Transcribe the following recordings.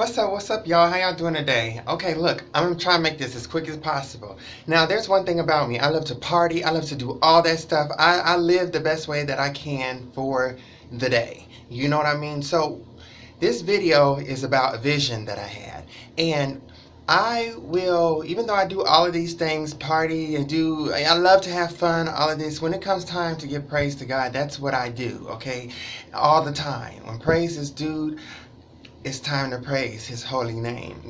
What's up, y'all? How y'all doing today? Okay, look, I'm gonna try to make this as quick as possible. Now, there's one thing about me. I love to party. I love to do all that stuff. I live the best way that I can for the day. You know what I mean? So, this video is about a vision that I had. And I will, even though I do all of these things, party and I love to have fun, all of this, when it comes time to give praise to God, that's what I do, okay? All the time. When praise is due, it's time to praise his holy name,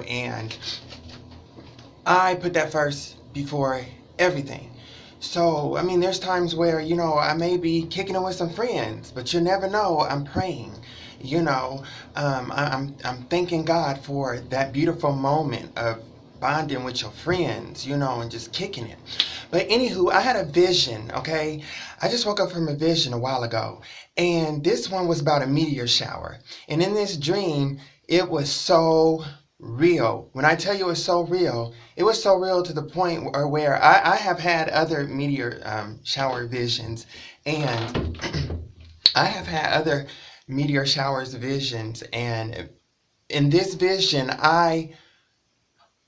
and I put that first before everything. So, I mean, there's times where, I may be kicking it with some friends, but you never know, I'm praying. I'm thanking God for that beautiful moment of bonding with your friends, and just kicking it. But anywho, I had a vision, okay? I just woke up from a vision a while ago, and this one was about a meteor shower. And in this dream, it was so real. When I tell you it's so real, it was so real to the point where I have had other meteor shower visions, and I have had other meteor showers visions, and in this vision, I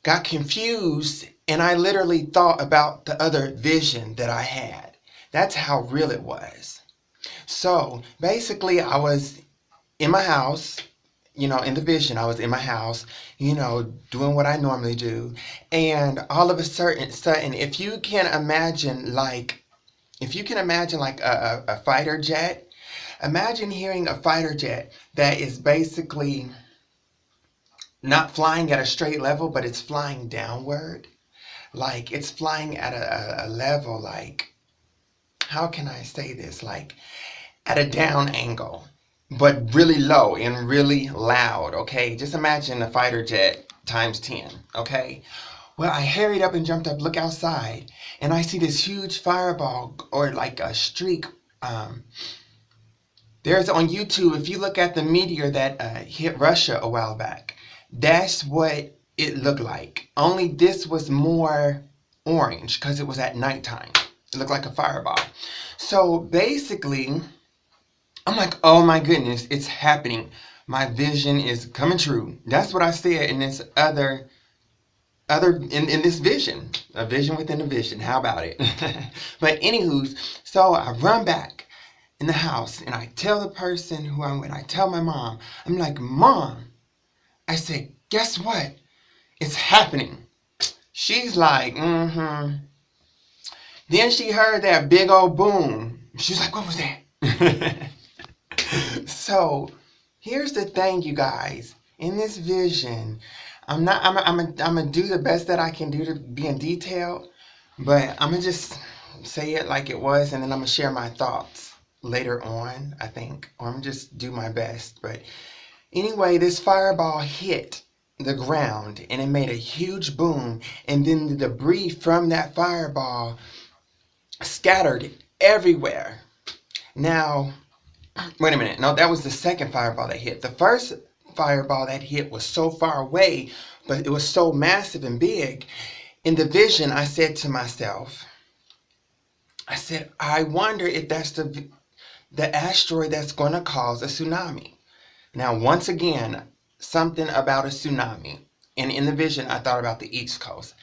got confused and I literally thought about the other vision that I had. That's how real it was. So basically, I was in my house, in the vision, I was in my house, doing what I normally do. And all of a sudden, if you can imagine like a fighter jet, imagine hearing a fighter jet that is basically not flying at a straight level, but it's flying downward. Like it's flying at a level, like, how can I say this? Like at a down angle, but really low and really loud, okay? Just imagine a fighter jet times 10, okay? Well, I hurried up and jumped up, look outside, and I see this huge fireball or like a streak. There's on YouTube, if you look at the meteor that hit Russia a while back, that's what it looked like. Only this was more orange because it was at nighttime. It looked like a fireball. So basically, I'm like, oh my goodness, it's happening. My vision is coming true. That's what I said in this in this vision. A vision within a vision. How about it? But anywho, so I run back in the house and I tell the person who I'm with, I tell my mom, I'm like, Mom, I said, guess what? It's happening. She's like, mm-hmm. Then she heard that big old boom. She's like, what was that? So here's the thing, you guys. In this vision, I'm gonna do the best that I can do to be in detail, but I'm gonna just say it like it was, and then I'm gonna share my thoughts later on, I think, or I'm just do my best. But anyway, this fireball hit the ground and it made a huge boom, and then the debris from that fireball scattered everywhere. Now, wait a minute. No, that was the second fireball that hit. The first fireball that hit was so far away, but it was so massive and big. In the vision, I said to myself, I said, I wonder if that's the asteroid that's going to cause a tsunami. Now, once again, something about a tsunami. And in the vision, I thought about the East Coast.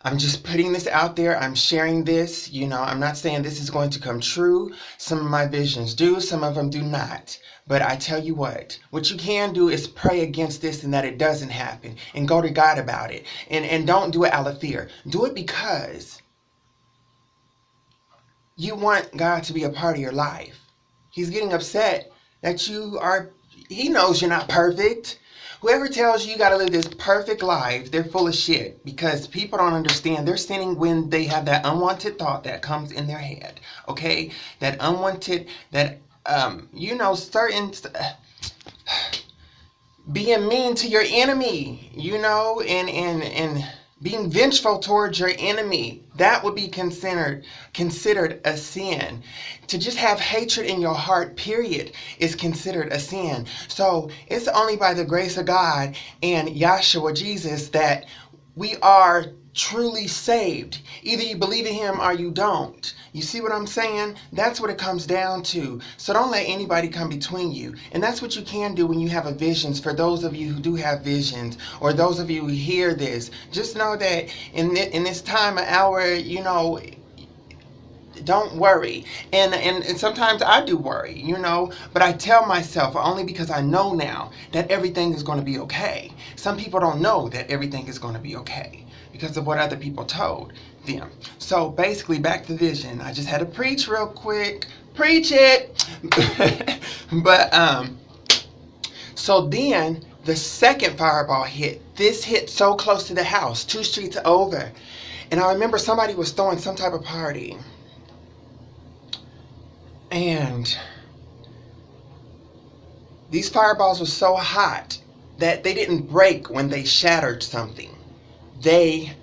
I'm just putting this out there. I'm sharing this. I'm not saying this is going to come true. Some of my visions do. Some of them do not. But I tell you what you can do is pray against this and that it doesn't happen. And go to God about it. And don't do it out of fear. Do it because you want God to be a part of your life. He's getting upset that he knows you're not perfect. Whoever tells you got to live this perfect life, they're full of shit, because people don't understand. They're sinning when they have that unwanted thought that comes in their head, okay? That unwanted, being mean to your enemy, and being vengeful towards your enemy, that would be considered a sin. To just have hatred in your heart, period, is considered a sin. So it's only by the grace of God and Yahshua Jesus that we are truly saved. Either you believe in him or you don't. You see what I'm saying? That's what it comes down to. So don't let anybody come between you. And that's what you can do when you have a visions. For those of you who do have visions, or those of you who hear this, just know that in this time, an hour, you know, don't worry. And sometimes I do worry, you know, but I tell myself, only because I know now, that everything is going to be okay. Some people don't know that everything is going to be okay because of what other people told them. So basically, back to vision. I just had to preach real quick. Preach it. But so then the second fireball hit. This hit so close to the house, 2 streets over. And I remember somebody was throwing some type of party. And these fireballs were so hot that they didn't break when they shattered something. They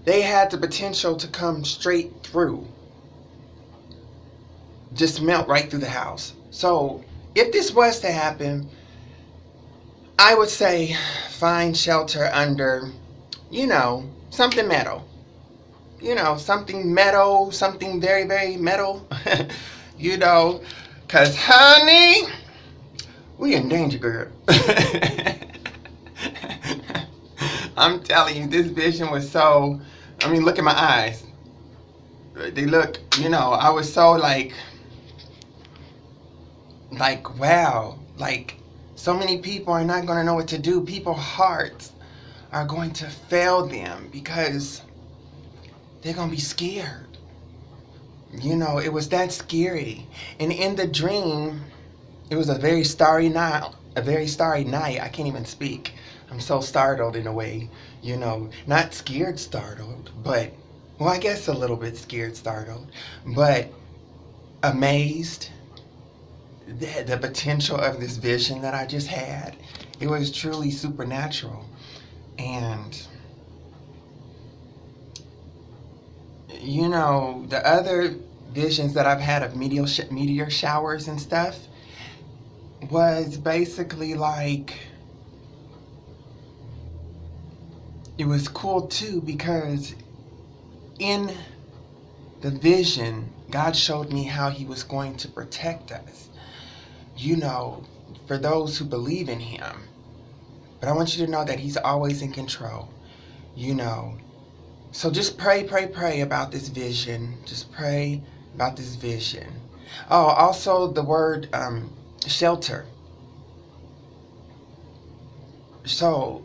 had the potential to come straight through. Just melt right through the house. So if this was to happen, I would say find shelter under, you know, something metal. You know, something metal, something very, very metal. You know, because, honey, we in danger, girl. I'm telling you, this vision was so, I mean, look at my eyes. They look, you know, I was so like, wow, like, so many people are not going to know what to do. People's hearts are going to fail them because they're going to be scared. You know, it was that scary. And in the dream, it was a very starry night. I can't even speak. I'm so startled in a way, you know, not scared startled, but, well, I guess a little bit scared startled, but amazed at the potential of this vision that I just had. It was truly supernatural. And you know, the other visions that I've had of meteor showers and stuff was basically like, it was cool too, because in the vision, God showed me how he was going to protect us, you know, for those who believe in him. But I want you to know that he's always in control, you know. So just pray about this vision. Just pray about this vision. Oh, also the word shelter. So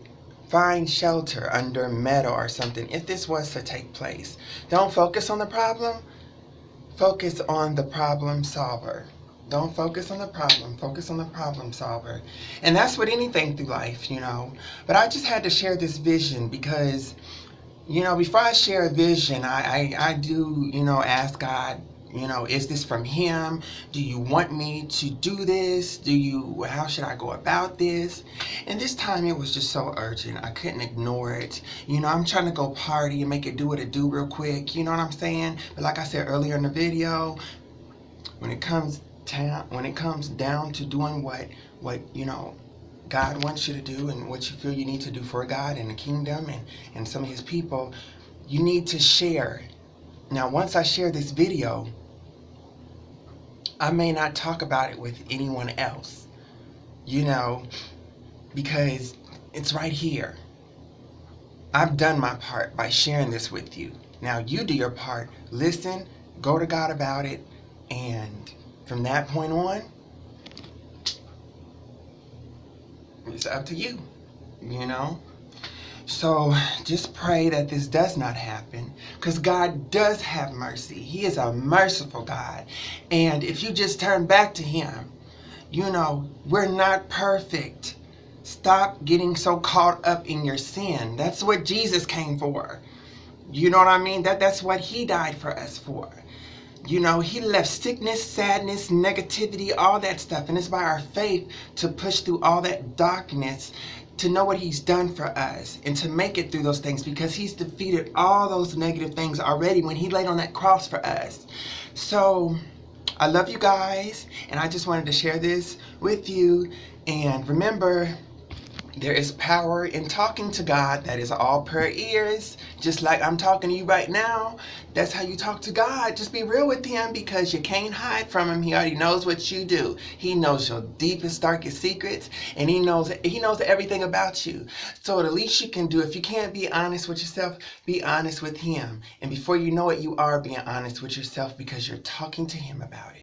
find shelter under metal or something if this was to take place. Don't focus on the problem. Focus on the problem solver. Don't focus on the problem. Focus on the problem solver. And that's with anything through life, you know. But I just had to share this vision because, you know, before I share a vision, I do, you know, ask God, you know, is this from him? Do you want me to do this? How should I go about this? And this time it was just so urgent. I couldn't ignore it. You know, I'm trying to go party and make it do what it do real quick. You know what I'm saying? But like I said earlier in the video, when it comes down to doing what, you know, God wants you to do and what you feel you need to do for God and the kingdom and some of his people, you need to share. Now, once I share this video, I may not talk about it with anyone else, you know, because it's right here. I've done my part by sharing this with you. Now, you do your part. Listen, go to God about it, and from that point on, it's up to you, you know. So just pray that this does not happen, because God does have mercy. He is a merciful God. And if you just turn back to him, you know, we're not perfect. Stop getting so caught up in your sin. That's what Jesus came for. You know what I mean? That's what he died for us for. You know, he left sickness, sadness, negativity, all that stuff. And it's by our faith to push through all that darkness, to know what he's done for us and to make it through those things, because he's defeated all those negative things already when he laid on that cross for us. So I love you guys, and I just wanted to share this with you. And remember, There is power in talking to God that is all per ears. Just like I'm talking to you right now. That's how you talk to God. Just be real with him because you can't hide from him. He already knows what you do. He knows your deepest, darkest secrets, and he knows everything about you. So the least you can do, if you can't be honest with yourself, be honest with him. And before you know it, you are being honest with yourself because you're talking to him about it.